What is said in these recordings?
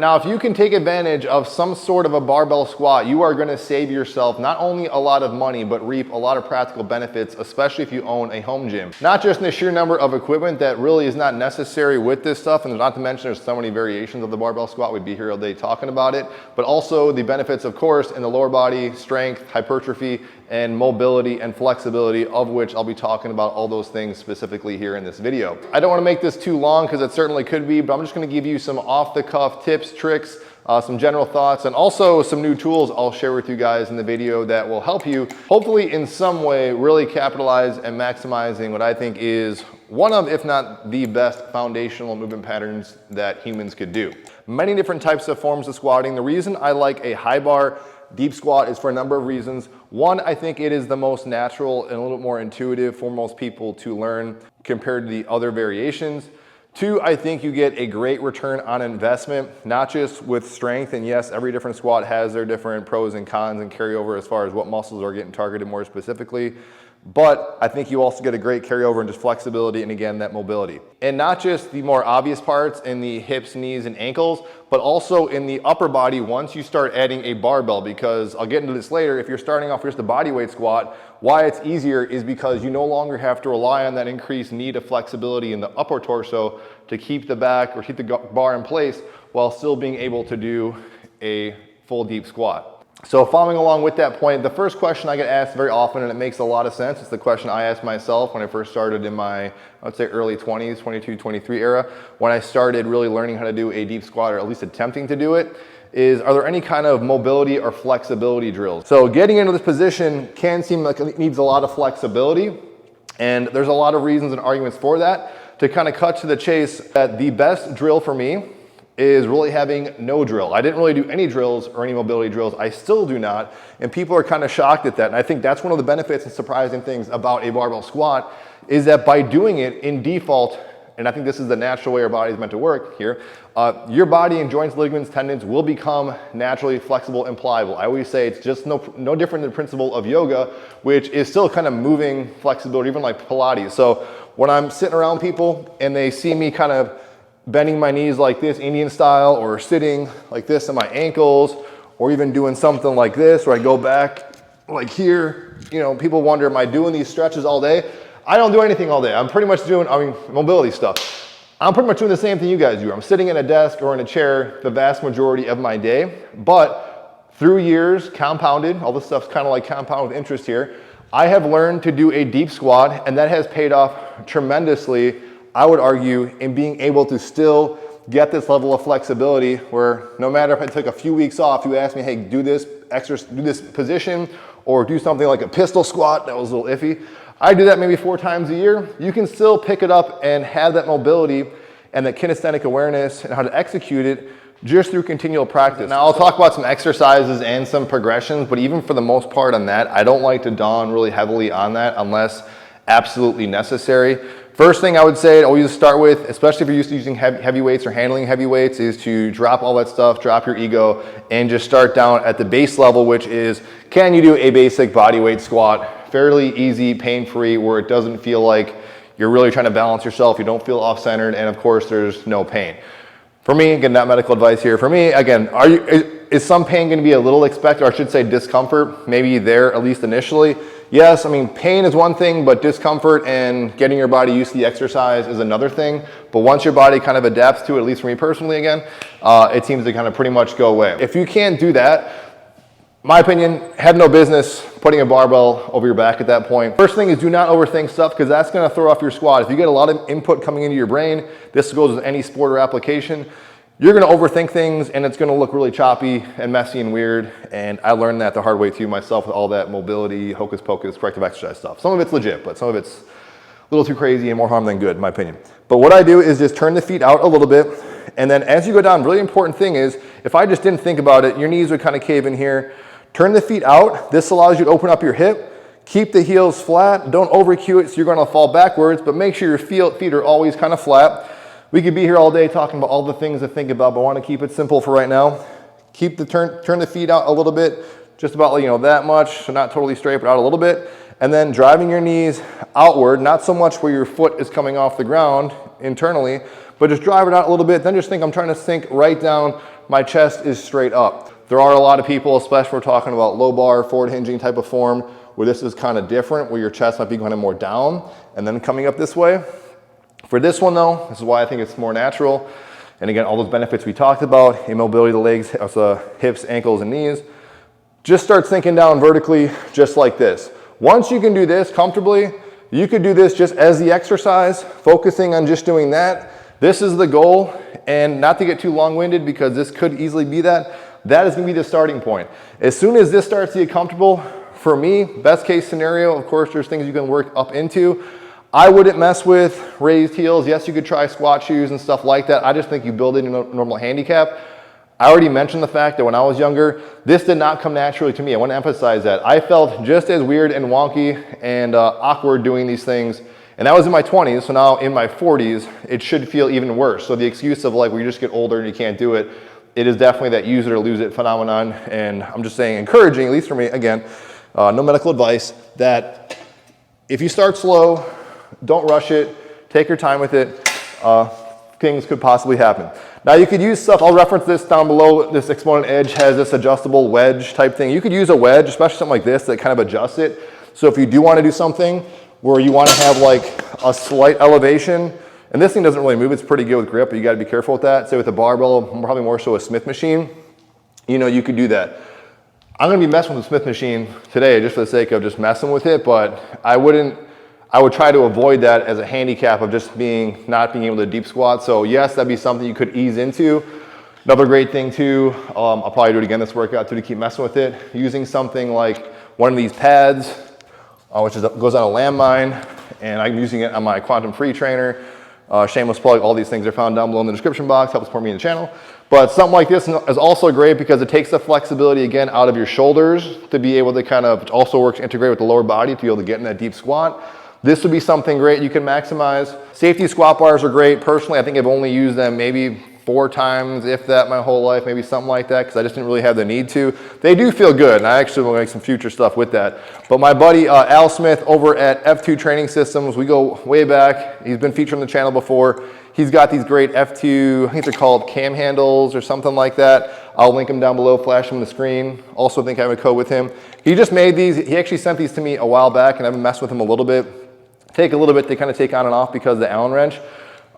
Now, if you can take advantage of some sort of a barbell squat, you are gonna save yourself not only a lot of money, but reap a lot of practical benefits, especially if you own a home gym. Not just in the sheer number of equipment that really is not necessary with this stuff, and not to mention there's so many variations of the barbell squat, we'd be here all day talking about it, but also the benefits, of course, in the lower body, strength, hypertrophy, and mobility and flexibility, of which I'll be talking about all those things specifically here in this video. I don't wanna make this too long because it certainly could be, but I'm just gonna give you some off-the-cuff tips, tricks, some general thoughts, and also some new tools I'll share with you guys in the video that will help you, hopefully in some way, really capitalize and maximizing what I think is one of, if not the best foundational movement patterns that humans could do. Many different types of forms of squatting. The reason I like a high bar deep squat is for a number of reasons. One, I think it is the most natural and a little bit more intuitive for most people to learn compared to the other variations. Two, I think you get a great return on investment, not just with strength, and yes, every different squat has their different pros and cons and carryover as far as what muscles are getting targeted more specifically. But I think you also get a great carryover in just flexibility and again, that mobility. And not just the more obvious parts in the hips, knees, and ankles, but also in the upper body once you start adding a barbell, because I'll get into this later, if you're starting off just a bodyweight squat, why it's easier is because you no longer have to rely on that increased need of flexibility in the upper torso to keep the back or keep the bar in place while still being able to do a full deep squat. So following along with that point, the first question I get asked very often, and it makes a lot of sense, it's the question I asked myself when I first started in my, I would say early 20s, 22, 23 era, when I started really learning how to do a deep squat, or at least attempting to do it, is are there any kind of mobility or flexibility drills? So getting into this position can seem like it needs a lot of flexibility, and there's a lot of reasons and arguments for that. To kind of cut to the chase, that the best drill for me is really having no drill. I didn't really do any drills or any mobility drills. I still do not. And people are kind of shocked at that. And I think that's one of the benefits and surprising things about a barbell squat is that by doing it in default, and I think this is the natural way our body is meant to work here, your body and joints, ligaments, tendons will become naturally flexible and pliable. I always say it's just no different than the principle of yoga, which is still kind of moving flexibility, even like Pilates. So when I'm sitting around people and they see me kind of bending my knees like this, Indian style, or sitting like this on my ankles, or even doing something like this, where I go back like here, you know, people wonder, am I doing these stretches all day? I don't do anything all day. I'm pretty much doing, mobility stuff. I'm pretty much doing the same thing you guys do. I'm sitting in a desk or in a chair the vast majority of my day, but through years, compounded, all this stuff's kind of like compound with interest here, I have learned to do a deep squat, and that has paid off tremendously, I would argue, in being able to still get this level of flexibility where no matter if I took a few weeks off, you ask me, hey, do this position or do something like a pistol squat, that was a little iffy. I do that maybe 4 times a year. You can still pick it up and have that mobility and that kinesthetic awareness and how to execute it just through continual practice. Now I'll talk about some exercises and some progressions, but even for the most part on that, I don't like to dawn really heavily on that unless absolutely necessary. First thing I would say, always start with, especially if you're used to using heavy weights or handling heavy weights, is to drop all that stuff, drop your ego, and just start down at the base level, which is, can you do a basic body weight squat? Fairly easy, pain-free, where it doesn't feel like you're really trying to balance yourself, you don't feel off-centered, and of course there's no pain. For me, again, not medical advice here, for me, again, is some pain going to be a little expected, or I should say discomfort, maybe there at least initially? Yes, I mean, pain is one thing, but discomfort and getting your body used to the exercise is another thing. But once your body kind of adapts to it, at least for me personally again, it seems to kind of pretty much go away. If you can't do that, my opinion, have no business putting a barbell over your back at that point. First thing is, do not overthink stuff, because that's going to throw off your squat. If you get a lot of input coming into your brain, this goes with any sport or application, you're going to overthink things and it's going to look really choppy and messy and weird. And I learned that the hard way too myself with all that mobility, hocus pocus, corrective exercise stuff. Some of it's legit, but some of it's a little too crazy and more harm than good, in my opinion. But what I do is just turn the feet out a little bit. And then as you go down, really important thing is, if I just didn't think about it, your knees would kind of cave in here. Turn the feet out. This allows you to open up your hip. Keep the heels flat. Don't over cue it so you're going to fall backwards, but make sure your feet are always kind of flat. We could be here all day talking about all the things to think about, but I want to keep it simple for right now. Keep the turn the feet out a little bit, just about, you know, that much, so not totally straight, but out a little bit. And then driving your knees outward, not so much where your foot is coming off the ground internally, but just drive it out a little bit. Then just think I'm trying to sink right down my chest is straight up. There are a lot of people, especially if we're talking about low bar, forward hinging type of form, where this is kind of different, where your chest might be kind of more down and then coming up this way. For this one though, this is why I think it's more natural. And again, all those benefits we talked about, immobility of the legs, hips, ankles, and knees, just start sinking down vertically just like this. Once you can do this comfortably, you could do this just as the exercise, focusing on just doing that. This is the goal, and not to get too long-winded because this could easily be that is gonna be the starting point. As soon as this starts to get comfortable, for me, best case scenario, of course, there's things you can work up into. I wouldn't mess with raised heels. Yes, you could try squat shoes and stuff like that. I just think you build it in a normal handicap. I already mentioned the fact that when I was younger, this did not come naturally to me. I want to emphasize that. I felt just as weird and wonky and awkward doing these things. And that was in my 20s, so now in my 40s, it should feel even worse. So the excuse of like, well, you just get older and you can't do it, it is definitely that use it or lose it phenomenon. And I'm just saying, encouraging, at least for me, again, no medical advice, that if you start slow, don't rush it, take your time with it, things could possibly happen. Now you could use stuff, I'll reference this down below. This Exponent Edge has this adjustable wedge type thing. You could use a wedge, especially something like this, that kind of adjusts it. So if you do want to do something where you want to have like a slight elevation, and this thing doesn't really move, it's pretty good with grip, but you got to be careful with that. Say with a barbell, probably more so a Smith machine, you know, you could do that. I'm going to be messing with the Smith machine today just for the sake of just messing with it, but I would try to avoid that as a handicap of just not being able to deep squat. So yes, that'd be something you could ease into. Another great thing too, I'll probably do it again this workout too to keep messing with it, using something like one of these pads, which goes on a landmine, and I'm using it on my Quantum Free trainer. Shameless plug, all these things are found down below in the description box, helps support me in the channel. But something like this is also great because it takes the flexibility again out of your shoulders to be able to kind of, it also works integrate with the lower body to be able to get in that deep squat. This would be something great you can maximize. Safety squat bars are great. Personally, I think I've only used them maybe 4 times, if that, my whole life, maybe something like that, because I just didn't really have the need to. They do feel good, and I actually will make some future stuff with that. But my buddy Al Smith over at F2 Training Systems, we go way back. He's been featured on the channel before. He's got these great F2, I think they're called cam handles or something like that. I'll link them down below, flash them on the screen. Also think I have a code with him. He just made these. He actually sent these to me a while back, and I've been messing with them a little bit. Take a little bit to kind of take on and off because of the Allen wrench.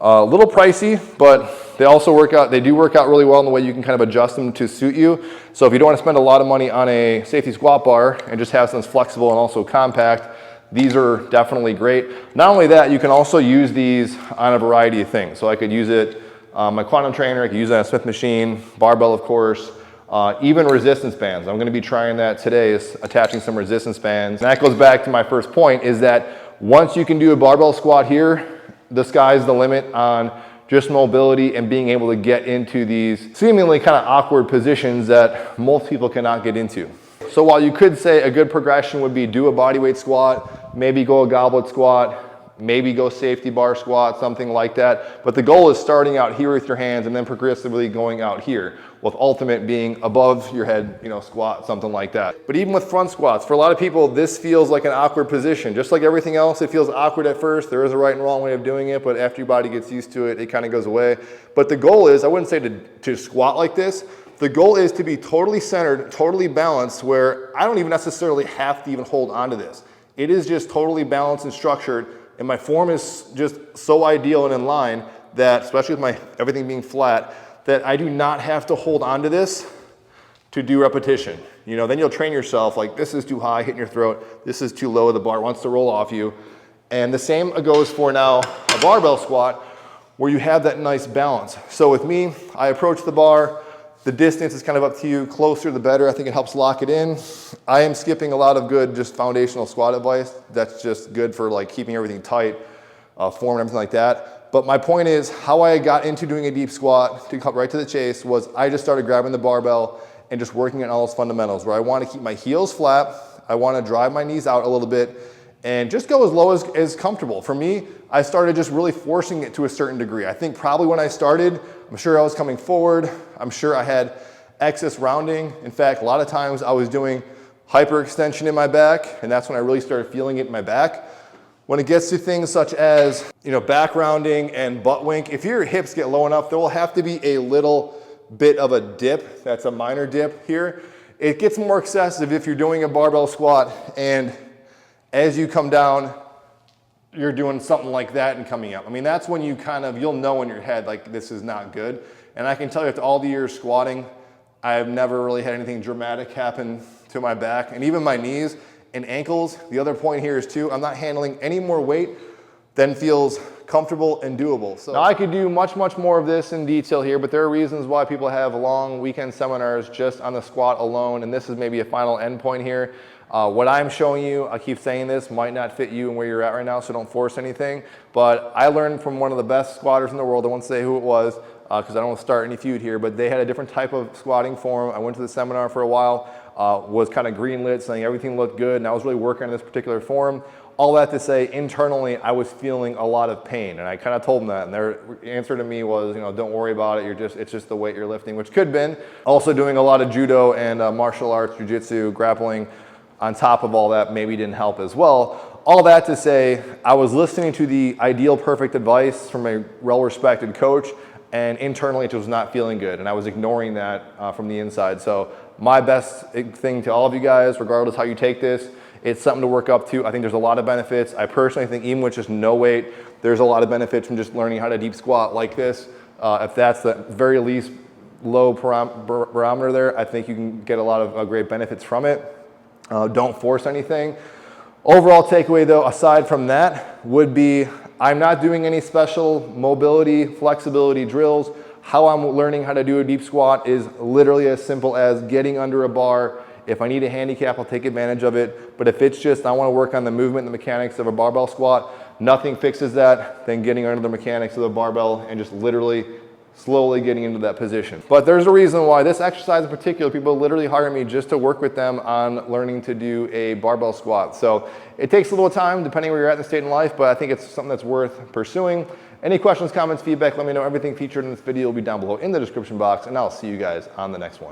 A little pricey, but they also work out, they do work out really well in the way you can kind of adjust them to suit you. So if you don't want to spend a lot of money on a safety squat bar and just have something that's flexible and also compact, these are definitely great. Not only that, you can also use these on a variety of things. So I could use it on my Quantum trainer, I could use it on a Smith machine, barbell of course, even resistance bands. I'm going to be trying that today, is attaching some resistance bands. And that goes back to my first point, is that once you can do a barbell squat here, the sky's the limit on just mobility and being able to get into these seemingly kind of awkward positions that most people cannot get into. So while you could say a good progression would be do a bodyweight squat, maybe go a goblet squat, maybe go safety bar squat, something like that. But the goal is starting out here with your hands and then progressively going out here, with ultimate being above your head, you know, squat, something like that. But even with front squats, for a lot of people, this feels like an awkward position. Just like everything else, it feels awkward at first. There is a right and wrong way of doing it, but after your body gets used to it, it kind of goes away. But the goal is, I wouldn't say to squat like this. The goal is to be totally centered, totally balanced, where I don't even necessarily have to even hold onto this. It is just totally balanced and structured, and my form is just so ideal and in line that, especially with my everything being flat, that I do not have to hold on to this to do repetition. You know, then you'll train yourself like this is too high, hitting your throat, this is too low, the bar wants to roll off you. And the same goes for now a barbell squat where you have that nice balance. So with me, I approach the bar, the distance is kind of up to you, closer the better, I think it helps lock it in. I am skipping a lot of good just foundational squat advice. That's just good for like keeping everything tight, form and everything like that. But my point is, how I got into doing a deep squat, to cut right to the chase, was I just started grabbing the barbell and just working on all those fundamentals where I want to keep my heels flat, I want to drive my knees out a little bit, and just go as low as comfortable. For me, I started just really forcing it to a certain degree. I think probably when I started, I'm sure I was coming forward, I'm sure I had excess rounding. In fact, a lot of times I was doing hyperextension in my back, and that's when I really started feeling it in my back. When it gets to things such as, you know, back rounding and butt wink, if your hips get low enough, there will have to be a little bit of a dip. That's a minor dip here. It gets more excessive if you're doing a barbell squat and as you come down, you're doing something like that and coming up. I mean, that's when you you'll know in your head, like, this is not good. And I can tell you after all the years squatting, I've never really had anything dramatic happen to my back and even my knees and ankles. The other point here is too, I'm not handling any more weight than feels comfortable and doable. So now I could do much more of this in detail here, but there are reasons why people have long weekend seminars just on the squat alone, and this is maybe a final end point here. What I'm showing you, I keep saying this, might not fit you and where you're at right now, so don't force anything. But I learned from one of the best squatters in the world. I won't say who it was because I don't want to start any feud here, but they had a different type of squatting form. I went to the seminar for a while, was kind of green lit, saying everything looked good, and I was really working on this particular form. All that to say, internally, I was feeling a lot of pain, and I kind of told them that, and their answer to me was, don't worry about it. It's just the weight you're lifting, which could have been. Also doing a lot of judo and martial arts, jiu-jitsu, grappling, on top of all that, maybe didn't help as well. All that to say, I was listening to the ideal perfect advice from a well-respected coach, and internally it was not feeling good, and I was ignoring that from the inside. So my best thing to all of you guys, regardless how you take this, it's something to work up to. I think there's a lot of benefits. I personally think even with just no weight, there's a lot of benefits from just learning how to deep squat like this. If that's the very least low barometer there, I think you can get a lot of great benefits from it. Don't force anything. Overall takeaway though, aside from that, would be I'm not doing any special mobility, flexibility drills. How I'm learning how to do a deep squat is literally as simple as getting under a bar. If I need a handicap, I'll take advantage of it. But if it's just I want to work on the movement and the mechanics of a barbell squat, nothing fixes that than getting under the mechanics of the barbell and just literally slowly getting into that position. But there's a reason why this exercise in particular, people literally hire me just to work with them on learning to do a barbell squat. So it takes a little time depending where you're at in the state in life, but I think it's something that's worth pursuing. Any questions, comments, feedback, let me know. Everything featured in this video will be down below in the description box, and I'll see you guys on the next one.